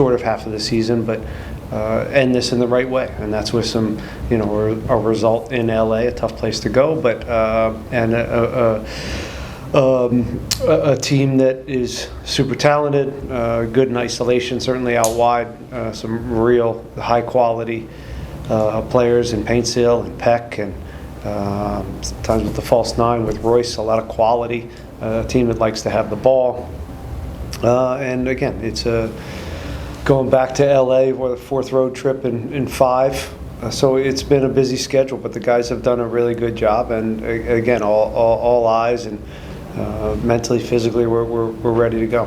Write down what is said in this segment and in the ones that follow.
short of half of the season, but end this in the right way, and that's with some, a result in LA, a tough place to go, but and a team that is super talented, good in isolation, certainly out wide, some real high quality players in Paintsville and Peck, and sometimes with the false nine with Royce, a lot of quality, a team that likes to have the ball, and again, it's going back to LA for the fourth road trip in 5. So it's been a busy schedule, but the guys have done a really good job, and again, all eyes, and mentally, physically, we're ready to go.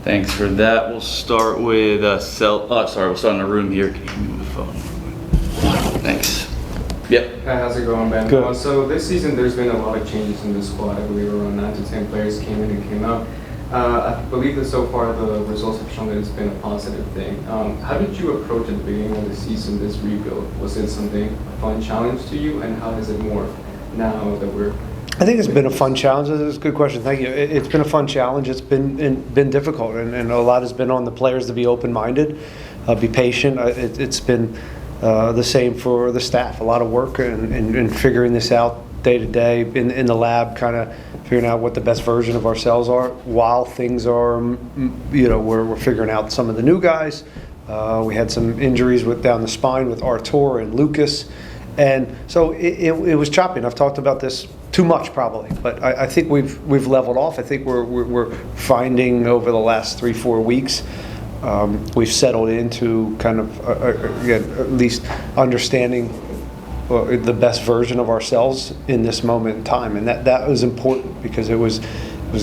Thanks for that. We'll start with we'll start in the room here. Can you move the phone? Thanks. Yep. Hi, how's it going, Ben? Good. So this season, there's been a lot of changes in the squad. I believe around 9 to 10 players came in and came out. I believe that so far the results have shown that it's been a positive thing. How did you approach at the beginning of the season this rebuild? Was it a fun challenge to you, and how does it morph now that we're... I think it's been a fun challenge. It's a good question. Thank you. It's been a fun challenge. It's been difficult, and a lot has been on the players to be open-minded, be patient. It's been the same for the staff. A lot of work and figuring this out day to day in the lab, kind of figuring out what the best version of ourselves are while things are, we're figuring out some of the new guys. We had some injuries down the spine with Artur and Lucas, and so it was choppy. And I've talked about this too much probably, but I think we've leveled off. I think we're finding over the last 3-4 weeks. We've settled into kind of again, at least understanding the best version of ourselves in this moment in time, and that was important because it was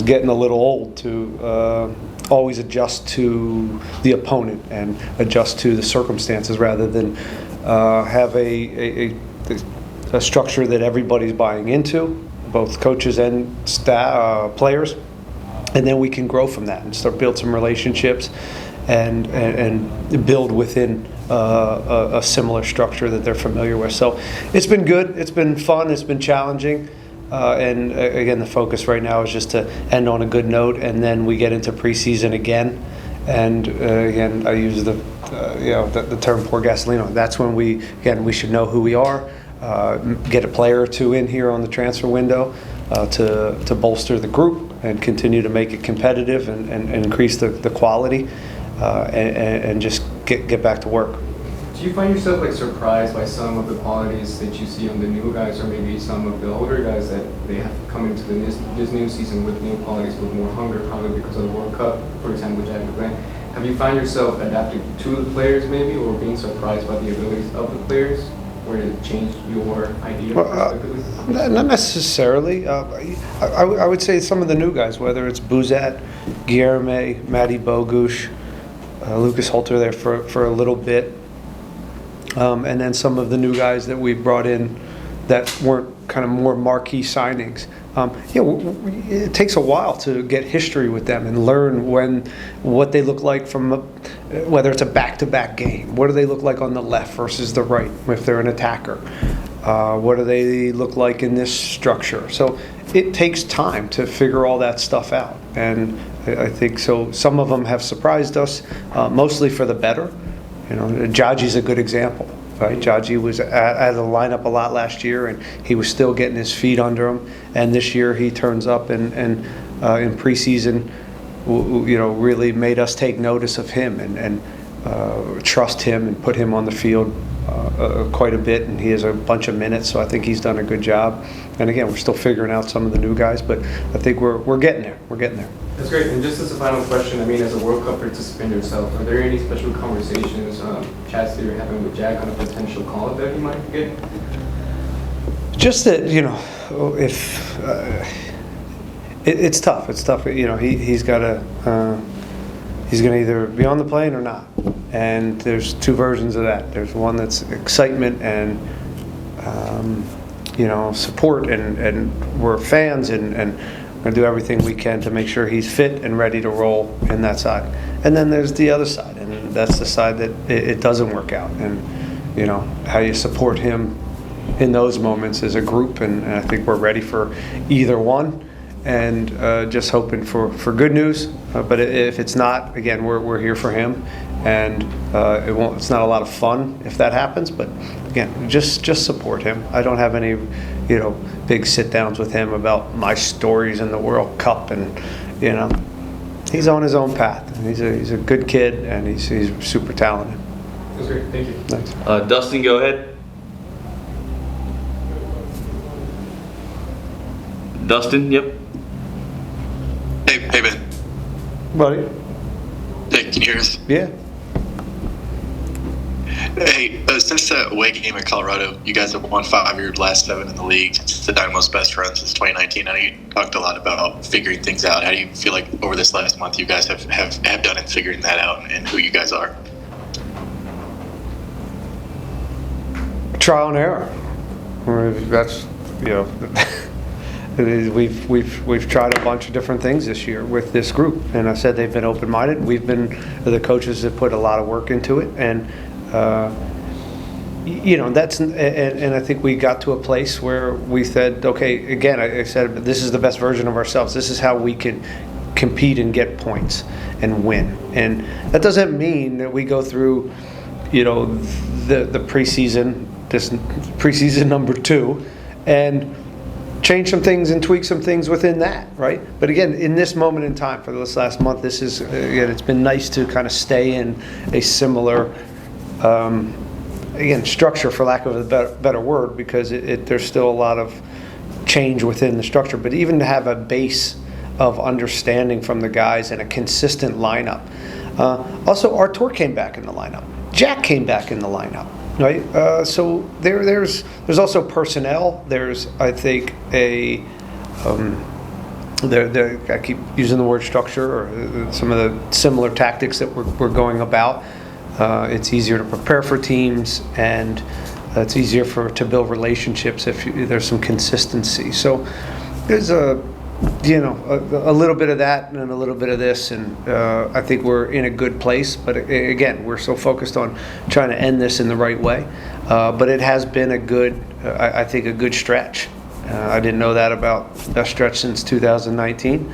getting a little old to always adjust to the opponent and adjust to the circumstances rather than have a structure that everybody's buying into, both coaches and staff, players, and then we can grow from that and start build some relationships and build within a similar structure that they're familiar with. So it's been good, it's been fun, it's been challenging, and again, the focus right now is just to end on a good note, and then we get into preseason again, and again, I use the term pour gasoline on. That's when we should know who we are, get a player or two in here on the transfer window to bolster the group and continue to make it competitive and increase the quality. And just get back to work. Do you find yourself surprised by some of the qualities that you see on the new guys, or maybe some of the older guys that they have come into this new season with new qualities, with more hunger, probably because of the World Cup, for example, Jack McGlenn? Have you found yourself adapting to the players maybe, or being surprised by the abilities of the players, or did it change your idea? Not necessarily. I would say some of the new guys, whether it's Bouzat, Guilherme, Matty Bogusz, Lucas Holter there for a little bit, and then some of the new guys that we brought in that weren't kind of more marquee signings. It takes a while to get history with them and learn what they look like from whether it's a back-to-back game. What do they look like on the left versus the right if they're an attacker? What do they look like in this structure? So it takes time to figure all that stuff out, and I think so. Some of them have surprised us, mostly for the better. Jaji's a good example, right? Jaji was out of the lineup a lot last year, and he was still getting his feet under him. And this year he turns up and in preseason, really made us take notice of him and trust him and put him on the field quite a bit, and he has a bunch of minutes, so I think he's done a good job. And again, we're still figuring out some of the new guys, but I think we're getting there. We're getting there. That's great. And just as a final question, as a World Cup participant yourself, are there any special conversations, chats that you're having with Jack on a potential call that he might get? Just that, if it's tough. It's tough. He's got to. He's going to either be on the plane or not. And there's two versions of that. There's one that's excitement and, support, and we're fans, and we're going to do everything we can to make sure he's fit and ready to roll in that side. And then there's the other side, and that's the side that it doesn't work out. And, how you support him in those moments as a group, and I think we're ready for either one. And just hoping for good news, but if it's not, again, we're here for him, and it's not a lot of fun if that happens. But again, just support him. I don't have any, big sit downs with him about my stories in the World Cup, and he's on his own path. He's a good kid, and he's super talented. That's great. Thank you. Thanks. Dustin, go ahead. Dustin, yep. Hey Ben. Buddy. Hey, can you hear us? Yeah. Hey, since that away game at Colorado, you guys have won 5 of your last 7 in the league. It's the Dynamo's best run since 2019. I know you talked a lot about figuring things out. How do you feel like over this last month you guys have done in figuring that out and who you guys are? Trial and error. That's we've tried a bunch of different things this year with this group, and I said they've been open-minded. The coaches have put a lot of work into it, and and I think we got to a place where we said, okay, again, I said this is the best version of ourselves. This is how we can compete and get points and win. And that doesn't mean that we go through, the preseason, this preseason number 2, and change some things and tweak some things within that, right? But again, in this moment in time for this last month, this is, again, it's been nice to kind of stay in a similar, structure, for lack of a better word, because there's still a lot of change within the structure. But even to have a base of understanding from the guys and a consistent lineup. Also, Artur came back in the lineup. Jack came back in the lineup. Right, so there's also personnel. There's, I think, I keep using the word structure, or some of the similar tactics that we're going about. It's easier to prepare for teams, and it's easier to build relationships if there's some consistency. So there's a little bit of that and a little bit of this, and I think we're in a good place. But again, we're so focused on trying to end this in the right way. But it has been a good stretch. I didn't know that about best stretch since 2019,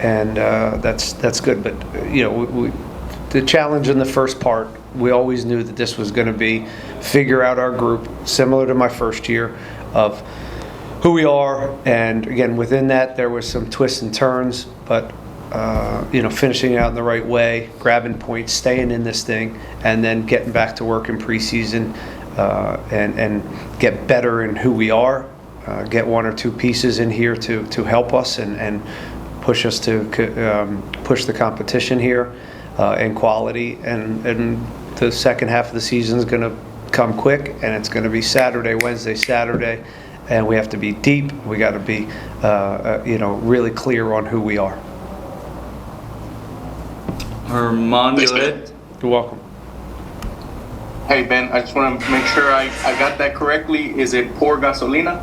and that's good. But the challenge in the first part, we always knew that this was going to be figure out our group, similar to my first year, of who we are, and again, within that there was some twists and turns, but finishing out in the right way, grabbing points, staying in this thing, and then getting back to work in preseason, and get better in who we are, get 1 or 2 pieces in here to help us and push us to push the competition here, and quality, and the second half of the season is going to come quick, and it's going to be Saturday, Wednesday, Saturday. And we have to be deep. We got to be, really clear on who we are. Armando, go ahead. You're welcome. Hey Ben, I just want to make sure I got that correctly. Is it por gasolina?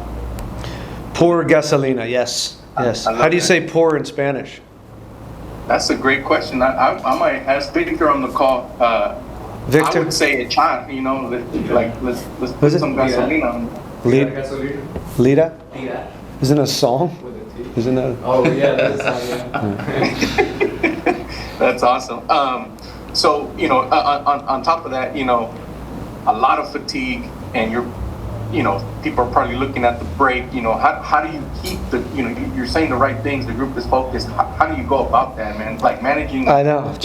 Por gasolina, yes. Yes. How do you say por in Spanish? That's a great question. I might ask Victor on the call. Victor? I would say a chan, let's put some gasolina on. Lita? Isn't it a song? Isn't that? Oh yeah, that's a song. Yeah. That's awesome. So on top of that, a lot of fatigue, and people are probably looking at the break. How do you keep you're saying the right things. The group is focused. How do you go about that, man? Like managing. I know.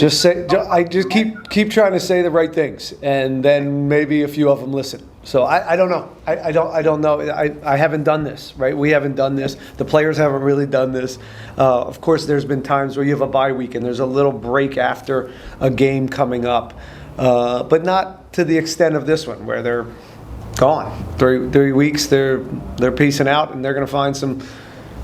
I just keep trying to say the right things, and then maybe a few of them listen. So I don't know. I don't know. I haven't done this, right? We haven't done this. The players haven't really done this. Of course, there's been times where you have a bye week and there's a little break after a game coming up, but not to the extent of this one where they're gone. 3 weeks, they're peacing out, and they're going to find some.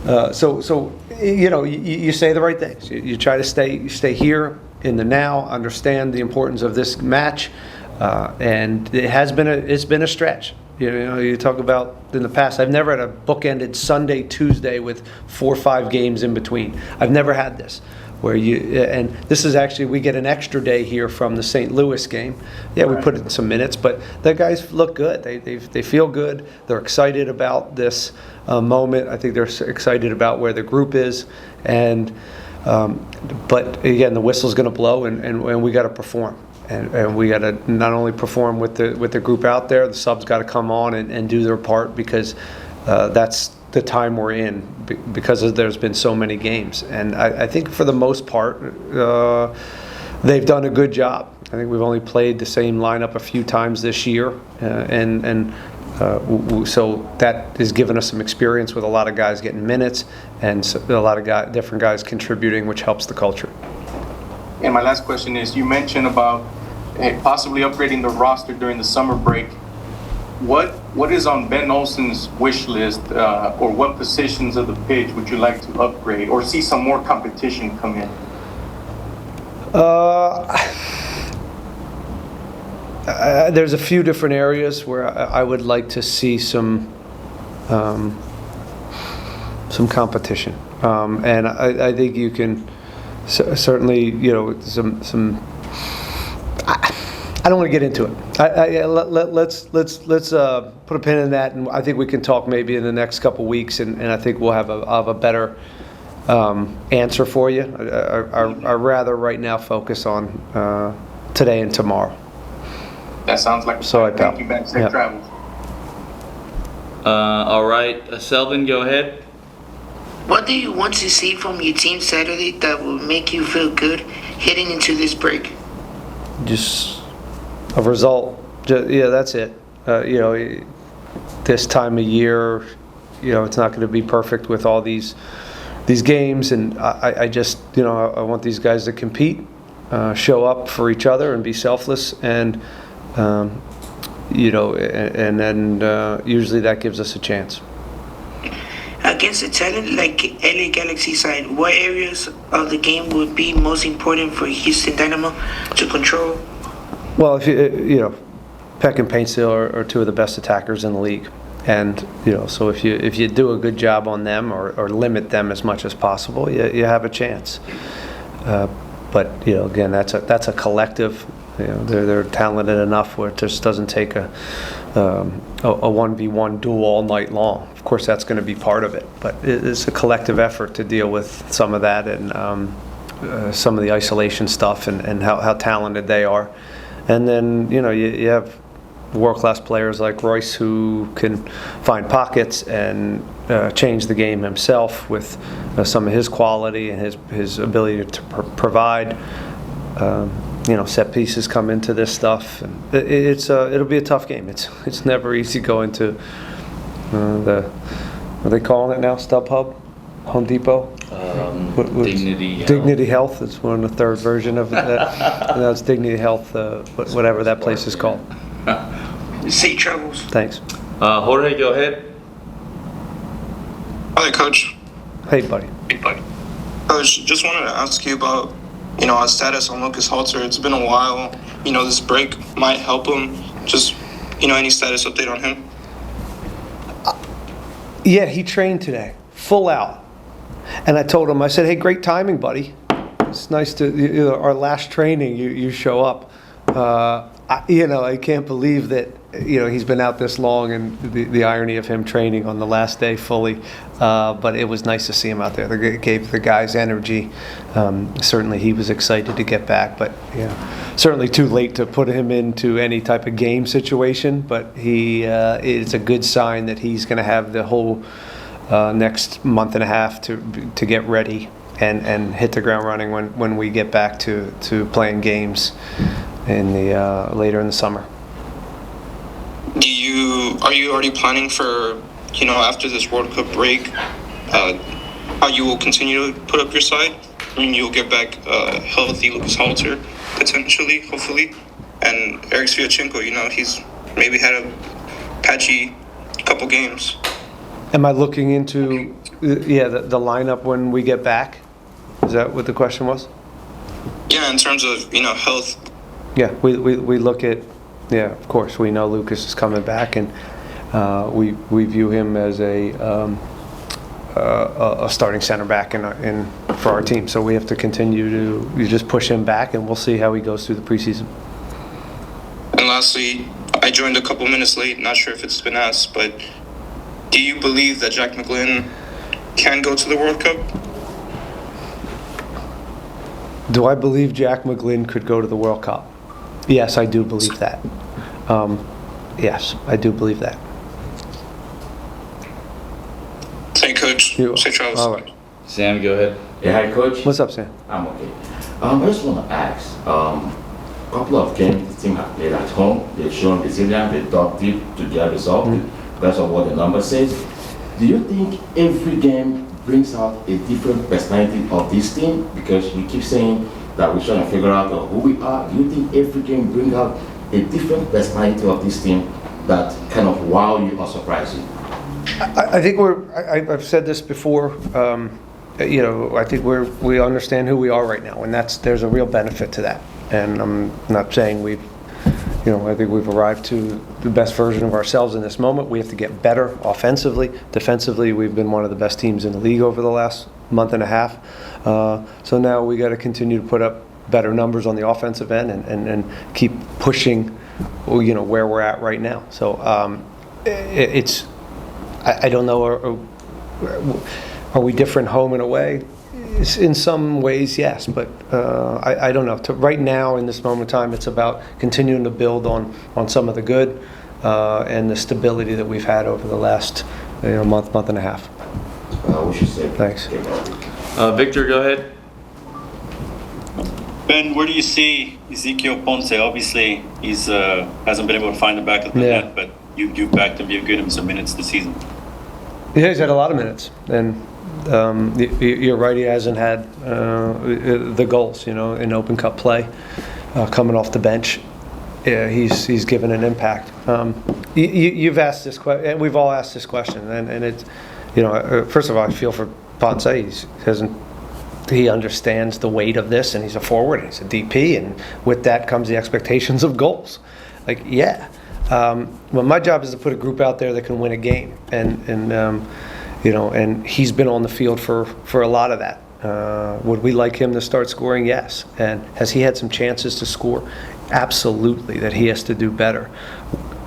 You say the right things. You try to stay here in the now, understand the importance of this match. And it's been a stretch. You talk about in the past. I've never had a bookended Sunday, Tuesday with 4 or 5 games in between. I've never had this, and this is actually, we get an extra day here from the St. Louis game. Yeah, we put in some minutes, but the guys look good. They feel good. They're excited about this moment. I think they're excited about where the group is, and But again, the whistle's going to blow, and we got to perform. And we got to not only perform with the group out there, the subs got to come on and do their part, because that's the time we're in, because there's been so many games. And I think for the most part, they've done a good job. I think we've only played the same lineup a few times this year, so that has given us some experience with a lot of guys getting minutes, and a lot of different guys contributing, which helps the culture. And my last question is, you mentioned about possibly upgrading the roster during the summer break. What is on Ben Olsen's wish list, or what positions of the pitch would you like to upgrade or see some more competition come in? There's a few different areas where I would like to see some competition, and I think you can certainly, some. I don't want to get into it. Let's put a pin in that, and I think we can talk maybe in the next couple weeks, and I think we'll have a better answer for you. I rather right now focus on today and tomorrow. That sounds like a Sorry, plan. Thank you, Ben. Safe travels. All right, Selvin, go ahead. What do you want to see from your team Saturday that will make you feel good heading into this break? Just a result. Yeah, that's it. This time of year, it's not going to be perfect with all these games, and I just, I want these guys to compete, show up for each other, and be selfless, and and then usually that gives us a chance. Against a talent like LA Galaxy side, what areas of the game would be most important for Houston Dynamo to control? Well, if Peck and Paintsville are two of the best attackers in the league, and so if you do a good job on them, or limit them as much as possible, you have a chance. But again, that's a collective. They're talented enough where it just doesn't take a 1v1 duel all night long. Of course, that's going to be part of it, but it's a collective effort to deal with some of that, and some of the isolation stuff, and how talented they are. And then you have world-class players like Royce, who can find pockets and change the game himself with some of his quality and his ability to provide. Set pieces come into this stuff, and it'll be a tough game. It's never easy going to what are they calling it now? StubHub, Home Depot. Dignity Health is one of the third version of that. No, it's Dignity Health, whatever that place is called. Safe travels. Thanks. Jorge, go ahead. Hi, Coach. Hey, buddy. Coach, just wanted to ask you about, our status on Lucas Halter. It's been a while. This break might help him. Just, any status update on him? Yeah, he trained today, full out. And I told him, I said, hey, great timing, buddy. It's nice to, our last training, you show up. I can't believe that, he's been out this long, and the irony of him training on the last day fully. But it was nice to see him out there. It gave the guys energy. Certainly he was excited to get back, but certainly too late to put him into any type of game situation. But it's a good sign that he's going to have the whole next month and a half to get ready and hit the ground running when we get back to playing games in the later in the summer. Are you already planning for, after this World Cup break, how you will continue to put up your side? I mean, you'll get back healthy Lucas Halter, potentially, hopefully. And Eric Sviatchenko, he's maybe had a patchy couple games. Am I looking into the lineup when we get back? Is that what the question was? Yeah, in terms of, health. Yeah, we look at, of course, we know Lucas is coming back, and we view him as a starting center back in for our team. So we have to continue to just push him back, and we'll see how he goes through the preseason. And lastly, I joined a couple minutes late, not sure if it's been asked, but do you believe that Jack McGlynn can go to the World Cup? Do I believe Jack McGlynn could go to the World Cup? Yes, I do believe that. Yes, I do believe that. Thank you, Coach. Safe travels. All right. Sam, go ahead. Yeah, hi, Coach. What's up, Sam? I'm okay. I just want to ask, couple of games the team have played at home, they've shown resilience, they dug deep to get result. That's what the number says. Do you think every game brings out a different personality of this team? Because you keep saying that we're trying to figure out who we are. Do you think every game brings out a different personality of this team that kind of wow you or surprise you? I think I've said this before, I think we understand who we are right now, and there's a real benefit to that. And I'm not saying I think we've arrived to the best version of ourselves in this moment. We have to get better offensively. Defensively, we've been one of the best teams in the league over the last month and a half. So now we got to continue to put up better numbers on the offensive end and keep pushing, where we're at right now. So I don't know, are we different home and away? In some ways, yes, but I don't know. Right now, in this moment in time, it's about continuing to build on some of the good and the stability that we've had over the last month and a half. We should say. Thanks. Victor, go ahead. Ben, where do you see Ezekiel Ponce? Obviously, he's hasn't been able to find the back of the net, but you backed him. You've given him some minutes this season. Yeah, he's had a lot of minutes, and you're right. He hasn't had the goals, in Open Cup play, coming off the bench. Yeah, he's given an impact. You've asked this question, and we've all asked this question, and it's, first of all, I feel for Ponce. He understands the weight of this, and he's a forward, and he's a DP, and with that comes the expectations of goals. Well, my job is to put a group out there that can win a game, and he's been on the field for a lot of that. Would we like him to start scoring? Yes. And has he had some chances to score? Absolutely, that he has to do better.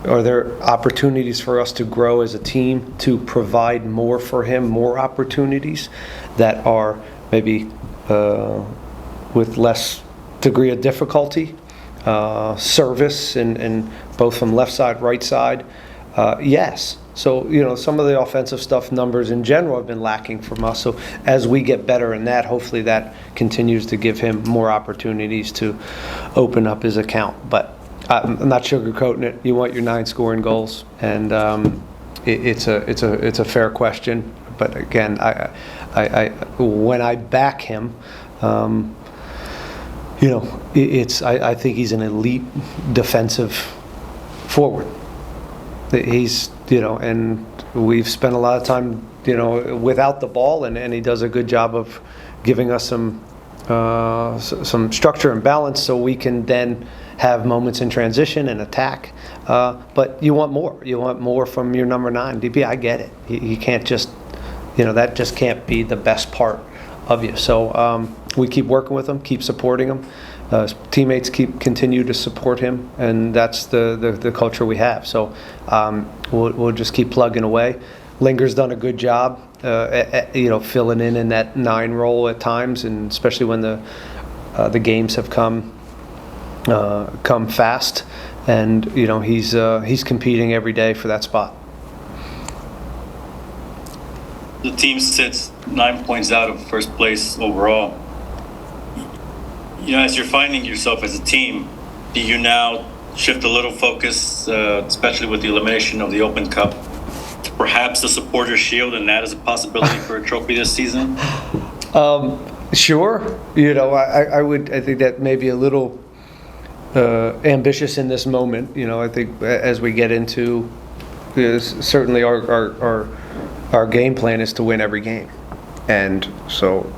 Are there opportunities for us to grow as a team to provide more for him, more opportunities that are maybe with less degree of difficulty? Service and both from left side, right side, yes. So some of the offensive stuff numbers in general have been lacking from us. So as we get better in that, hopefully that continues to give him more opportunities to open up his account. But I'm not sugarcoating it. You want your 9 scoring goals, and it's a fair question. But again, I when I back him. I think he's an elite defensive forward. He's, and we've spent a lot of time, without the ball, and he does a good job of giving us some structure and balance so we can then have moments in transition and attack. But you want more. You want more from your number 9. DP, I get it. You can't just, that just can't be the best part of you. So we keep working with him, keep supporting him. Teammates continue to support him, and that's the culture we have. So we'll just keep plugging away. Linger's done a good job, filling in that 9 role at times, and especially when the games have come fast, and he's competing every day for that spot. The team sits 9 points out of first place overall. As you're finding yourself as a team, do you now shift a little focus, especially with the elimination of the Open Cup, to perhaps the Supporters' Shield, and that is a possibility for a trophy this season? Sure. I think that may be a little ambitious in this moment. I think as we get into certainly our game plan is to win every game, and so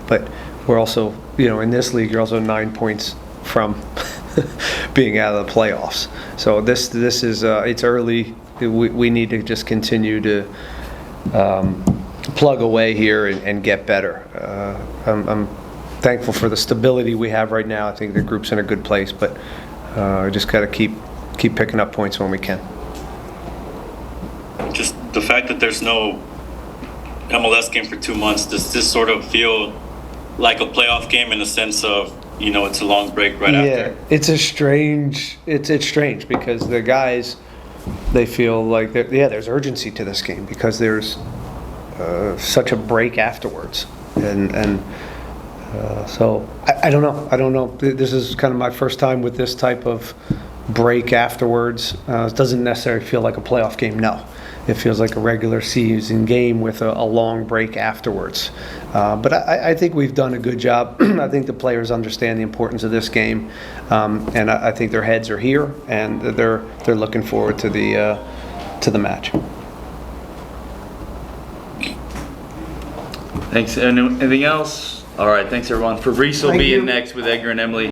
but we're also in this league you're also 9 points from being out of the playoffs. So this is it's early. We need to just continue to plug away here and get better. I'm thankful for the stability we have right now. I think the group's in a good place, but we just got to keep picking up points when we can. Just the fact that there's no MLS game for 2 months, does this sort of feel like a playoff game in the sense of, it's a long break right after? It's strange because the guys, they feel like there's urgency to this game because there's such a break afterwards, and so I don't know. This is kind of my first time with this type of break afterwards. It doesn't necessarily feel like a playoff game. No, it feels like a regular season game with a long break afterwards. But I think we've done a good job. I think the players understand the importance of this game, and I think their heads are here, and they're looking forward to the match. Thanks. Anything else? All right, thanks everyone. Fabrice will Thank be in you. next with Edgar and Emily.